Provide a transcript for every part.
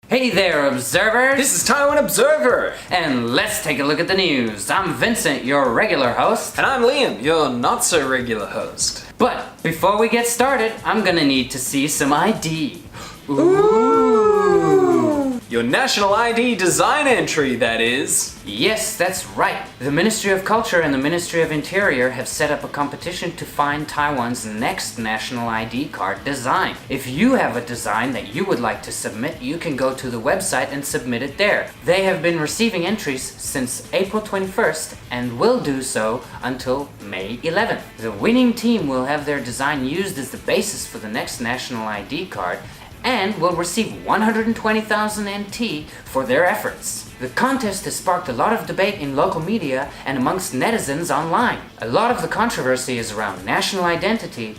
Hey there, observers! This is Taiwan Observer! And let's take a look at the news. I'm Vincent, your regular host. And I'm Liam, your not-so-regular host. But before we get started, I'm gonna need to see some ID. Ooh! Your national ID design entry, that is. Yes, that's right. The Ministry of Culture and the Ministry of Interior have set up a competition to find Taiwan's next national ID card design. If you have a design that you would like to submit, you can go to the website and submit it there. They have been receiving entries since April 21st and will do so until May 11th. The winning team will have their design used as the basis for the next national ID card and will receive 120,000 NT for their efforts. The contest has sparked a lot of debate in local media and amongst netizens online. A lot of the controversy is around national identity,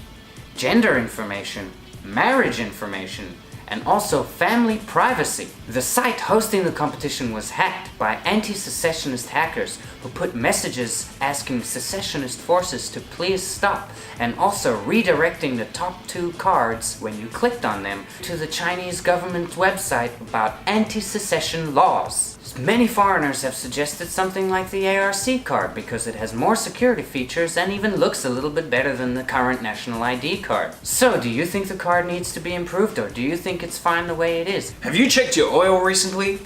gender information, marriage information, and also family privacy. The site hosting the competition was hacked by anti-secessionist hackers who put messages asking secessionist forces to please stop, and also redirecting the top two cards when you clicked on them to the Chinese government website about anti-secession laws. Many foreigners have suggested something like the ARC card because it has more security features and even looks a little bit better than the current national ID card. So, do you think the card needs to be improved, or do you think it's fine the way it is? Have you checked your oil recently?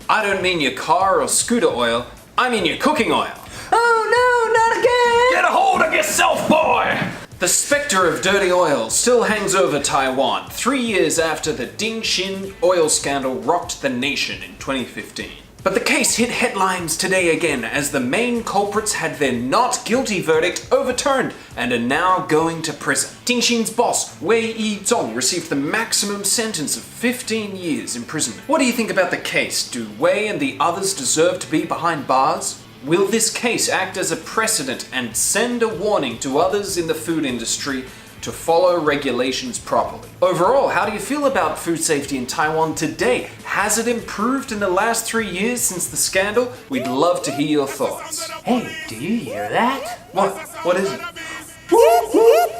I don't mean your car or scooter oil, I mean your cooking oil. Oh no, not again! Get a hold of yourself, boy! The specter of dirty oil still hangs over Taiwan 3 years after the TingHsin oil scandal rocked the nation in 2015. But the case hit headlines today again as the main culprits had their not guilty verdict overturned and are now going to prison. TingHsin's boss, Wei Yizhong, received the maximum sentence of 15 years imprisonment. What do you think about the case? Do Wei and the others deserve to be behind bars? Will this case act as a precedent and send a warning to others in the food industry to follow regulations properly? Overall, how do you feel about food safety in Taiwan today? Has it improved in the last 3 years since the scandal? We'd love to hear your thoughts. Hey, do you hear that? What is it?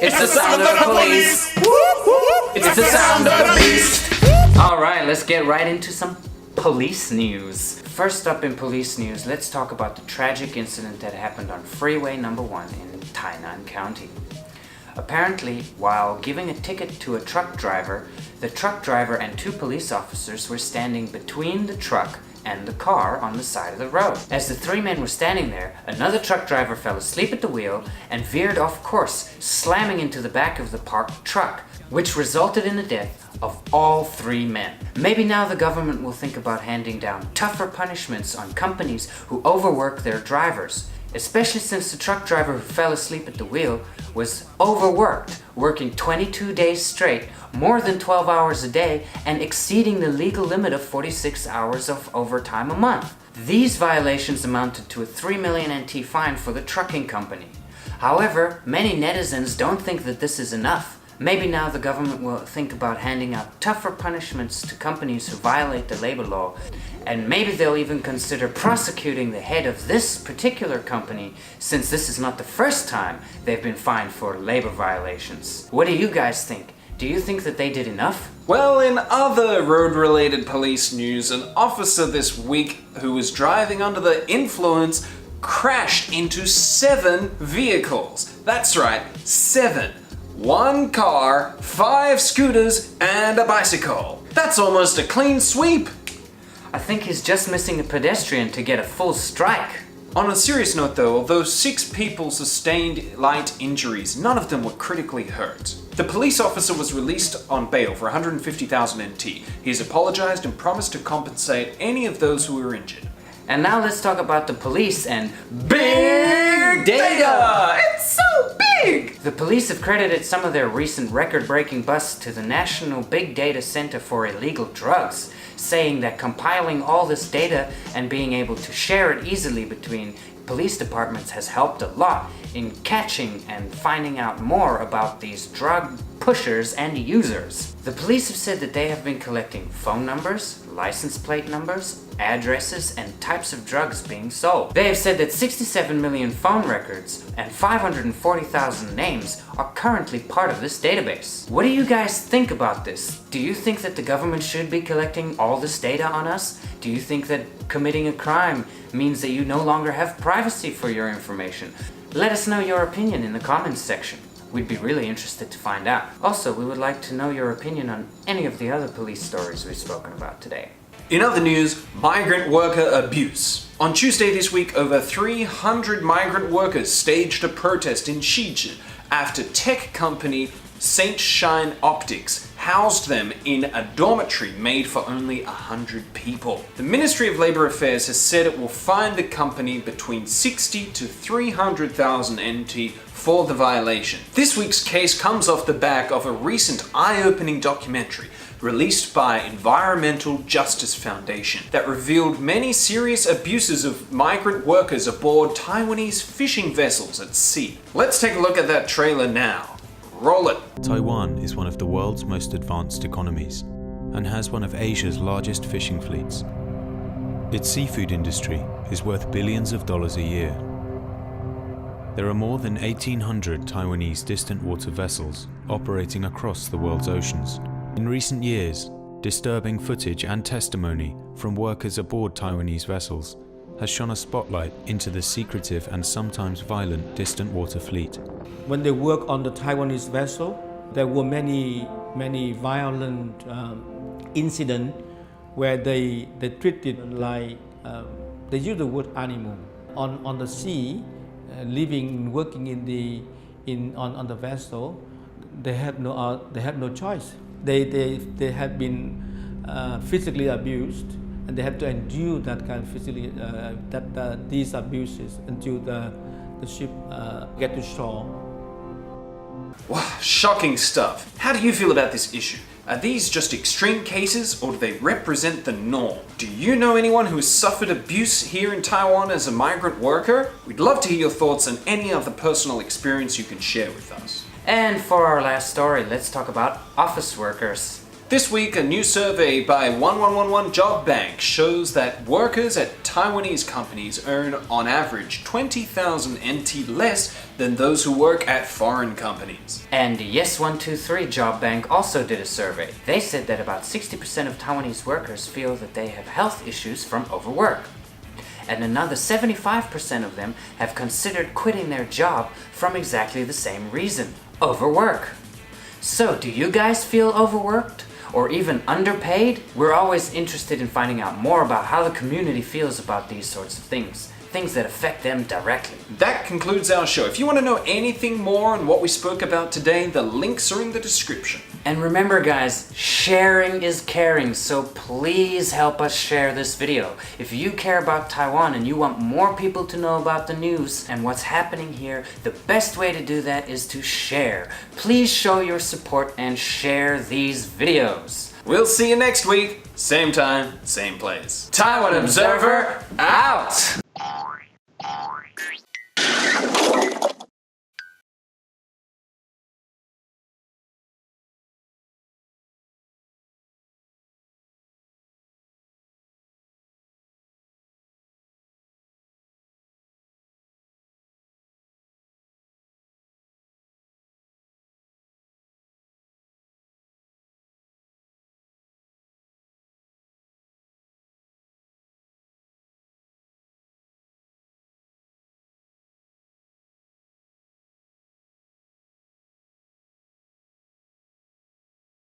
It's the sound of the police! It's the sound of the beast! Alright, let's get right into some police news. First up in police news, let's talk about the tragic incident that happened on Freeway Number 1 in Tainan County. Apparently, while giving a ticket to a truck driver, the truck driver and two police officers were standing between the truck and the car on the side of the road. As the three men were standing there, another truck driver fell asleep at the wheel and veered off course, slamming into the back of the parked truck, which resulted in the death of all three men. Maybe now the government will think about handing down tougher punishments on companies who overwork their drivers, especially since the truck driver who fell asleep at the wheel was overworked, working 22 days straight, more than 12 hours a day, and exceeding the legal limit of 46 hours of overtime a month. These violations amounted to a 3 million NT fine for the trucking company. However, many netizens don't think that this is enough. Maybe now the government will think about handing out tougher punishments to companies who violate the labor law, and maybe they'll even consider prosecuting the head of this particular company, since this is not the first time they've been fined for labor violations. What do you guys think? Do you think that they did enough? Well, in other road-related police news, an officer this week who was driving under the influence crashed into 7 vehicles. That's right, 7. 1 car, 5 scooters, and a bicycle. That's almost a clean sweep. I think he's just missing a pedestrian to get a full strike. On a serious note though, although 6 people sustained light injuries, none of them were critically hurt. The police officer was released on bail for 150,000 NT. He has apologized and promised to compensate any of those who were injured. And now let's talk about the police and big data! It's so big! The police have credited some of their recent record-breaking busts to the National Big Data Center for Illegal Drugs, saying that compiling all this data and being able to share it easily between police departments has helped a lot in catching and finding out more about these drug pushers and users. The police have said that they have been collecting phone numbers, license plate numbers, addresses, and types of drugs being sold. They have said that 67 million phone records and 540,000 names are currently part of this database. What do you guys think about this? Do you think that the government should be collecting all this data on us? Do you think that committing a crime means that you no longer have privacy for your information? Let us know your opinion in the comments section. We'd be really interested to find out. Also, we would like to know your opinion on any of the other police stories we've spoken about today. In other news, migrant worker abuse. On Tuesday this week, over 300 migrant workers staged a protest in Shiji after tech company TingHsin Optics housed them in a dormitory made for only 100 people. The Ministry of Labour Affairs has said it will fine the company between 60 to 300,000 NT for the violation. This week's case comes off the back of a recent eye-opening documentary released by Environmental Justice Foundation that revealed many serious abuses of migrant workers aboard Taiwanese fishing vessels at sea. Let's take a look at that trailer now. Roll it. Taiwan is one of the world's most advanced economies and has one of Asia's largest fishing fleets. Its seafood industry is worth billions of dollars a year. There are more than 1,800 Taiwanese distant water vessels operating across the world's oceans. In recent years, disturbing footage and testimony from workers aboard Taiwanese vessels has shone a spotlight into the secretive and sometimes violent distant water fleet. When they work on the Taiwanese vessel, there were many violent incidents where they treated like, they use the word animal. On the sea, living, working on the vessel, they had no choice. They have been physically abused, and they have to endure that kind of these abuses until the ship get to shore. Wow, shocking stuff. How do you feel about this issue? Are these just extreme cases, or do they represent the norm? Do you know anyone who has suffered abuse here in Taiwan as a migrant worker? We'd love to hear your thoughts on any other personal experience you can share with us. And for our last story, let's talk about office workers. This week, a new survey by 1111 Job Bank shows that workers at Taiwanese companies earn on average 20,000 NT less than those who work at foreign companies. And Yes123 Job Bank also did a survey. They said that about 60% of Taiwanese workers feel that they have health issues from overwork. And another 75% of them have considered quitting their job from exactly the same reason: overwork. So, do you guys feel overworked? Or even underpaid? We're always interested in finding out more about how the community feels about these sorts of things that affect them directly. That concludes our show. If you want to know anything more on what we spoke about today, the links are in the description. And remember guys, sharing is caring, so please help us share this video. If you care about Taiwan and you want more people to know about the news and what's happening here, the best way to do that is to share. Please show your support and share these videos. We'll see you next week, same time, same place. Taiwan Observer, out!